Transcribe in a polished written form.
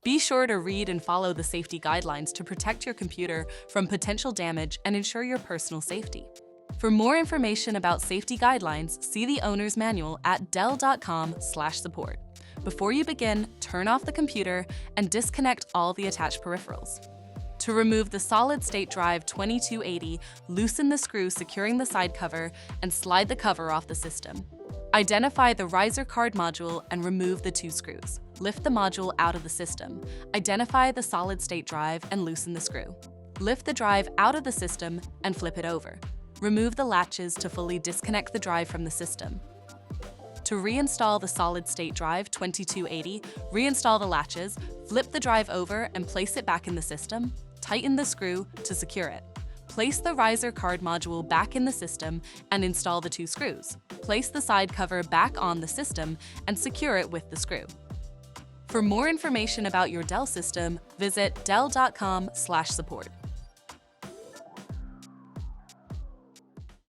Be sure to read and follow the safety guidelines to protect your computer from potential damage and ensure your personal safety. For more information about safety guidelines, see the owner's manual at dell.com/support. Before you begin, turn off the computer and disconnect all the attached peripherals. To remove the solid-state drive 2280, loosen the screw securing the side cover and slide the cover off the system. Identify the riser card module and remove the 2 screws. Lift the module out of the system. Identify the solid-state drive and loosen the screw. Lift the drive out of the system and flip it over. Remove the latches to fully disconnect the drive from the system. To reinstall the solid-state drive 2280, reinstall the latches, flip the drive over and place it back in the system. Tighten the screw to secure it. Place the riser card module back in the system and install the 2 screws. Place the side cover back on the system and secure it with the screw. For more information about your Dell system, visit dell.com/support.